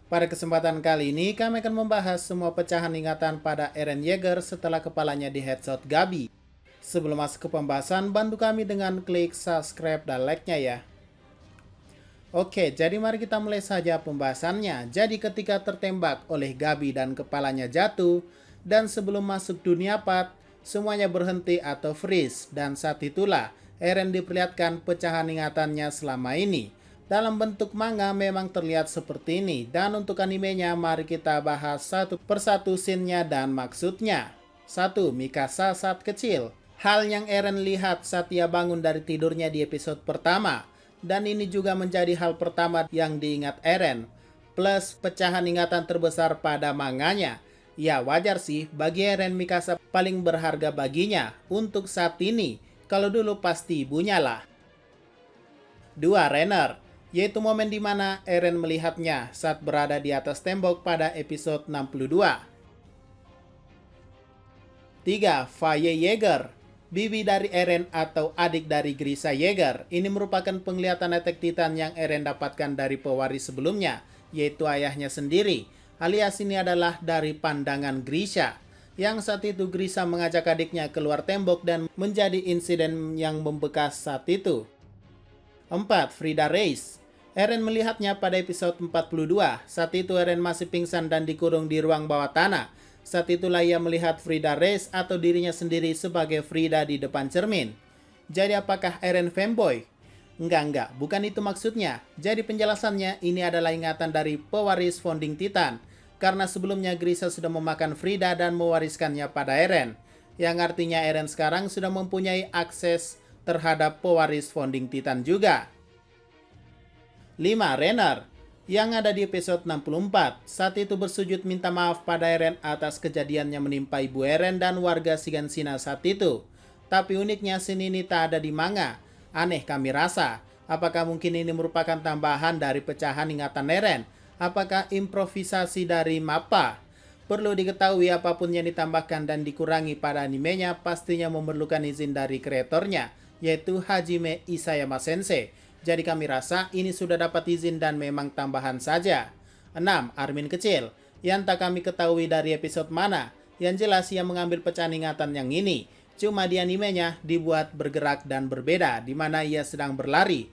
Pada kesempatan kali ini, kami akan membahas semua pecahan ingatan pada Eren Yeager setelah kepalanya di headshot Gabi. Sebelum masuk ke pembahasan, bantu kami dengan klik subscribe dan like-nya ya. Oke, jadi mari kita mulai saja pembahasannya. Jadi ketika tertembak oleh Gabi dan kepalanya jatuh, dan sebelum masuk dunia 4, semuanya berhenti atau freeze. Dan saat itulah Eren diperlihatkan pecahan ingatannya selama ini. Dalam bentuk manga memang terlihat seperti ini. Dan untuk animenya mari kita bahas satu persatu scene-nya dan maksudnya. 1. Mikasa saat kecil. Hal yang Eren lihat saat ia bangun dari tidurnya di episode pertama. Dan ini juga menjadi hal pertama yang diingat Eren. Plus pecahan ingatan terbesar pada manganya. Ya wajar sih, bagi Eren Mikasa paling berharga baginya untuk saat ini. Kalau dulu pasti ibunya lah. 2. Renner, yaitu momen di mana Eren melihatnya saat berada di atas tembok pada episode 62. 3. Faye Yeager, bibi dari Eren atau adik dari Grisha Yeager. Ini merupakan penglihatan Attack Titan yang Eren dapatkan dari pewaris sebelumnya, yaitu ayahnya sendiri. Alias ini adalah dari pandangan Grisha. Yang saat itu Grisha mengajak adiknya keluar tembok dan menjadi insiden yang membekas saat itu. 4. Frida Reis. Eren melihatnya pada episode 42. Saat itu Eren masih pingsan dan dikurung di ruang bawah tanah. Saat itulah ia melihat Frida Reis atau dirinya sendiri sebagai Frida di depan cermin. Jadi apakah Eren fanboy? Enggak, bukan itu maksudnya. Jadi penjelasannya ini adalah ingatan dari pewaris Founding Titan. Karena sebelumnya Grisha sudah memakan Frida dan mewariskannya pada Eren. Yang artinya Eren sekarang sudah mempunyai akses terhadap pewaris Founding Titan juga. 5. Renner, yang ada di episode 64. Saat itu bersujud minta maaf pada Eren atas kejadian yang menimpa ibu Eren dan warga Shiganshina saat itu. Tapi uniknya scene ini tak ada di manga. Aneh kami rasa. Apakah mungkin ini merupakan tambahan dari pecahan ingatan Eren? Apakah improvisasi dari MAPPA? Perlu diketahui apapun yang ditambahkan dan dikurangi pada animenya pastinya memerlukan izin dari kreatornya, yaitu Hajime Isayama Sensei. Jadi kami rasa ini sudah dapat izin dan memang tambahan saja. 6. Armin kecil, yang tak kami ketahui dari episode mana. Yang jelas ia mengambil pecahan ingatan yang ini. Cuma di animenya dibuat bergerak dan berbeda, di mana ia sedang berlari.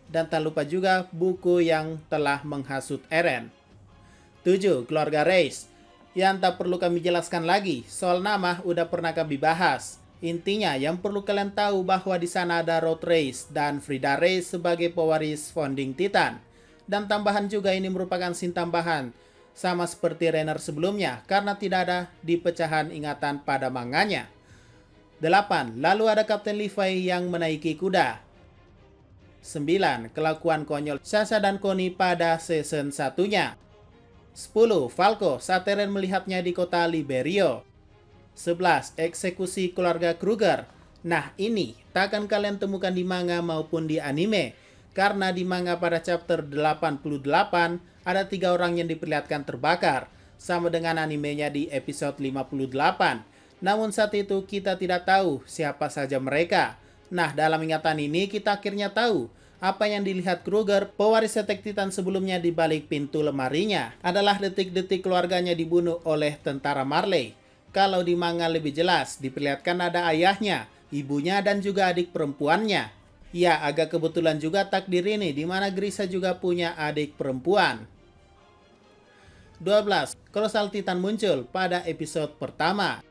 Dan tak lupa juga buku yang telah menghasut Eren. 7. Keluarga Reis, yang tak perlu kami jelaskan lagi, soal nama udah pernah kami bahas. Intinya yang perlu kalian tahu bahwa di sana ada Road Reis dan Frida Reis sebagai pewaris Founding Titan. Dan tambahan juga ini merupakan scene tambahan, sama seperti Renner sebelumnya, karena tidak ada di pecahan ingatan pada manganya. 8. Lalu ada Kapten Levi yang menaiki kuda. 9. Kelakuan konyol Sasha dan Connie pada season satunya. 10. Falco saat Eren melihatnya di kota Liberio. 11. Eksekusi keluarga Kruger. Nah ini tak akan kalian temukan di manga maupun di anime. Karena di manga pada chapter 88 ada 3 orang yang diperlihatkan terbakar. Sama dengan animenya di episode 58. Namun saat itu kita tidak tahu siapa saja mereka. Nah dalam ingatan ini kita akhirnya tahu apa yang dilihat Kruger, pewaris Attack Titan sebelumnya di balik pintu lemarinya adalah detik-detik keluarganya dibunuh oleh tentara Marley. Kalau di manga lebih jelas, diperlihatkan ada ayahnya, ibunya, dan juga adik perempuannya. Ya, agak kebetulan juga takdir ini, di mana Grisha juga punya adik perempuan. 12. Colossal Titan muncul pada episode pertama.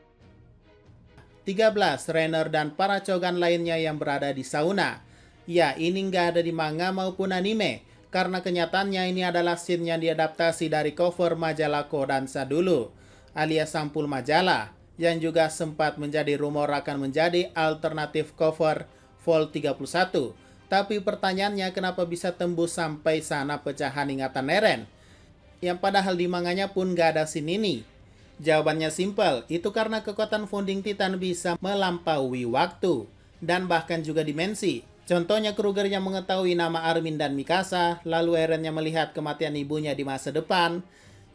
13. Renner dan para Chogan lainnya yang berada di sauna. Ya, ini nggak ada di manga maupun anime, karena kenyataannya ini adalah scene yang diadaptasi dari cover majalah Kodansha dulu, alias sampul majalah, yang juga sempat menjadi rumor akan menjadi alternatif cover Vol 31. Tapi pertanyaannya kenapa bisa tembus sampai sana pecahan ingatan Eren? Yang padahal di manganya pun nggak ada scene ini. Jawabannya simpel, itu karena kekuatan Founding Titan bisa melampaui waktu, dan bahkan juga dimensi. Contohnya Kruger yang mengetahui nama Armin dan Mikasa, lalu Eren yang melihat kematian ibunya di masa depan.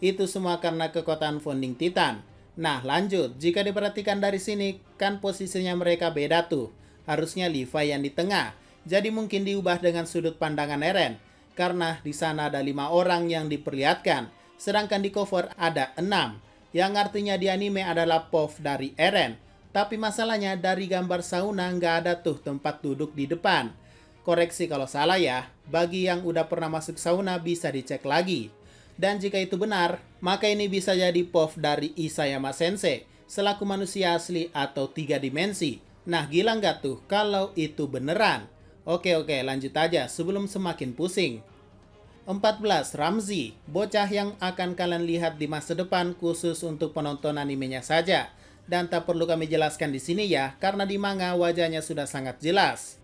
Itu semua karena kekuatan Founding Titan. Nah lanjut, jika diperhatikan dari sini, kan posisinya mereka beda tuh. Harusnya Levi yang di tengah, jadi mungkin diubah dengan sudut pandangan Eren. Karena di sana ada 5 orang yang diperlihatkan. Sedangkan di cover ada 6, yang artinya di anime adalah POV dari Eren. Tapi masalahnya dari gambar sauna nggak ada tuh tempat duduk di depan. Koreksi kalau salah ya, bagi yang udah pernah masuk sauna bisa dicek lagi. Dan jika itu benar, maka ini bisa jadi POV dari Isayama Sensei, selaku manusia asli atau 3 dimensi. Nah, gila nggak tuh kalau itu beneran? Oke, lanjut aja sebelum semakin pusing. 14. Ramzi, bocah yang akan kalian lihat di masa depan khusus untuk penonton animenya saja. Dan tak perlu kami jelaskan di sini ya, karena di manga wajahnya sudah sangat jelas.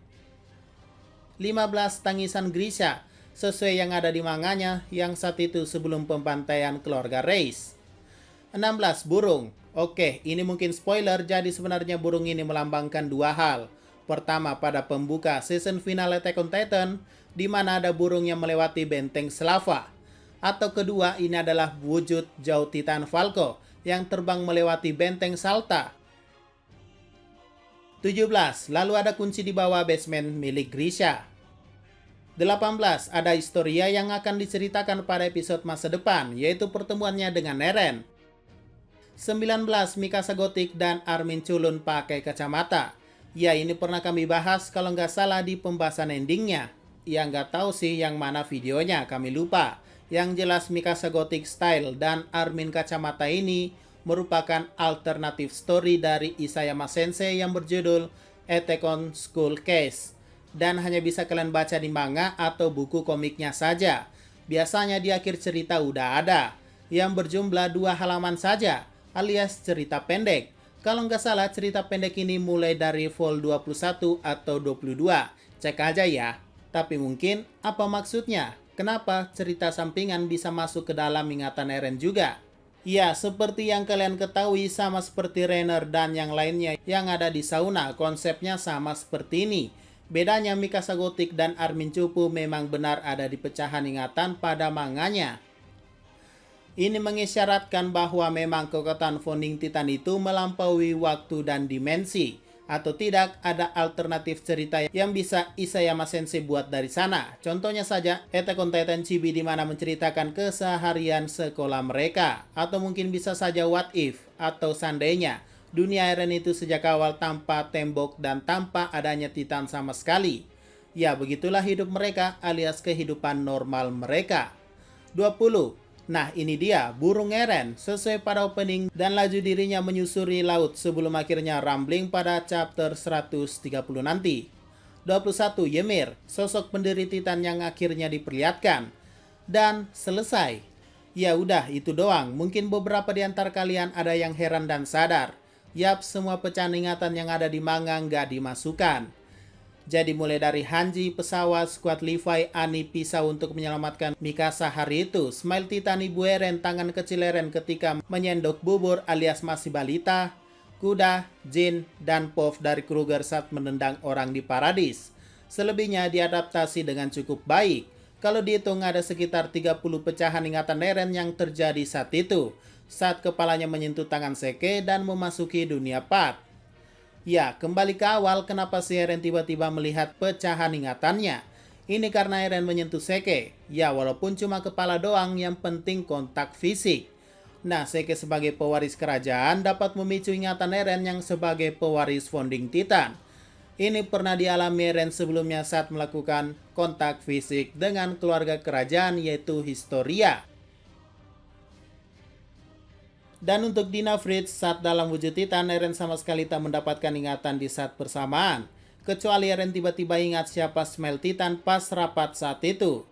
15. Tangisan Grisha, sesuai yang ada di manganya yang saat itu sebelum pembantaian keluarga Reis. 16. Burung. Oke, ini mungkin spoiler, jadi sebenarnya burung ini melambangkan dua hal. Pertama, pada pembuka season final Attack on Titan, di mana ada burung yang melewati benteng Slava. Atau kedua, ini adalah wujud Jauh Titan Falco yang terbang melewati benteng Salta. 17. Lalu ada kunci di bawah basement milik Grisha. 18. Ada historia yang akan diceritakan pada episode masa depan, yaitu pertemuannya dengan Eren. 19. Mikasa Gotik dan Armin culun pakai kacamata. Ya, ini pernah kami bahas kalau nggak salah di pembahasan endingnya. Ya, nggak tahu sih yang mana videonya, kami lupa. Yang jelas Mikasa Gotik style dan Armin kacamata ini merupakan alternatif story dari Isayama Sensei yang berjudul Attack on Skull Case. Dan hanya bisa kalian baca di manga atau buku komiknya saja. Biasanya di akhir cerita udah ada, yang berjumlah 2 halaman saja, alias cerita pendek. Kalau nggak salah cerita pendek ini mulai dari vol 21 atau 22. Cek aja ya. Tapi mungkin apa maksudnya? Kenapa cerita sampingan bisa masuk ke dalam ingatan Eren juga? Ya, seperti yang kalian ketahui sama seperti Reiner dan yang lainnya yang ada di sauna, konsepnya sama seperti ini. Bedanya Mikasa Gotik dan Armin Cupu memang benar ada di pecahan ingatan pada manganya. Ini mengisyaratkan bahwa memang kekuatan Founding Titan itu melampaui waktu dan dimensi. Atau tidak, ada alternatif cerita yang bisa Isayama Sensei buat dari sana. Contohnya saja Attack on Titan Chibi di mana menceritakan keseharian sekolah mereka. Atau mungkin bisa saja What If atau seandainya dunia Eren itu sejak awal tanpa tembok dan tanpa adanya Titan sama sekali. Ya, begitulah hidup mereka alias kehidupan normal mereka. 20. Nah, ini dia burung Eren sesuai pada opening dan laju dirinya menyusuri laut sebelum akhirnya rambling pada chapter 130 nanti. 21. Ymir, sosok pendiri Titan yang akhirnya diperlihatkan. Dan selesai. Ya udah, itu doang. Mungkin beberapa di antara kalian ada yang heran dan sadar. Yap, semua pecahan ingatan yang ada di manga nggak dimasukkan. Jadi mulai dari Hanji, pesawat, skuad Levi, Ani, pisau untuk menyelamatkan Mikasa hari itu, Smile Titan Ibu Eren, tangan kecil Eren ketika menyendok bubur alias masih balita, kuda, Jin, dan POV dari Kruger saat menendang orang di Paradis. Selebihnya diadaptasi dengan cukup baik. Kalau dihitung ada sekitar 30 pecahan ingatan Eren yang terjadi saat itu, saat kepalanya menyentuh tangan Seke dan memasuki dunia Path. Ya, kembali ke awal kenapa si Eren tiba-tiba melihat pecahan ingatannya. Ini karena Eren menyentuh Seke. Ya, walaupun cuma kepala doang, yang penting kontak fisik. Nah, Seke sebagai pewaris kerajaan dapat memicu ingatan Eren yang sebagai pewaris Founding Titan. Ini pernah dialami Eren sebelumnya saat melakukan kontak fisik dengan keluarga kerajaan yaitu Historia. Dan untuk Dina Fritz, saat dalam wujud Titan, Eren sama sekali tak mendapatkan ingatan di saat bersamaan. Kecuali Eren tiba-tiba ingat siapa Smile Titan pas rapat saat itu.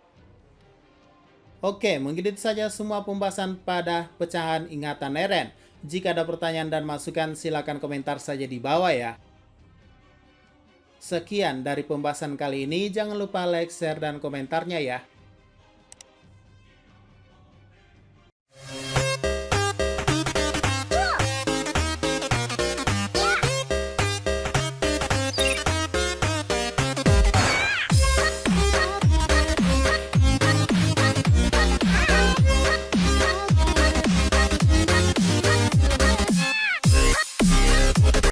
Oke, mungkin itu saja semua pembahasan pada pecahan ingatan Eren. Jika ada pertanyaan dan masukan, silakan komentar saja di bawah ya. Sekian dari pembahasan kali ini, jangan lupa like, share, dan komentarnya ya.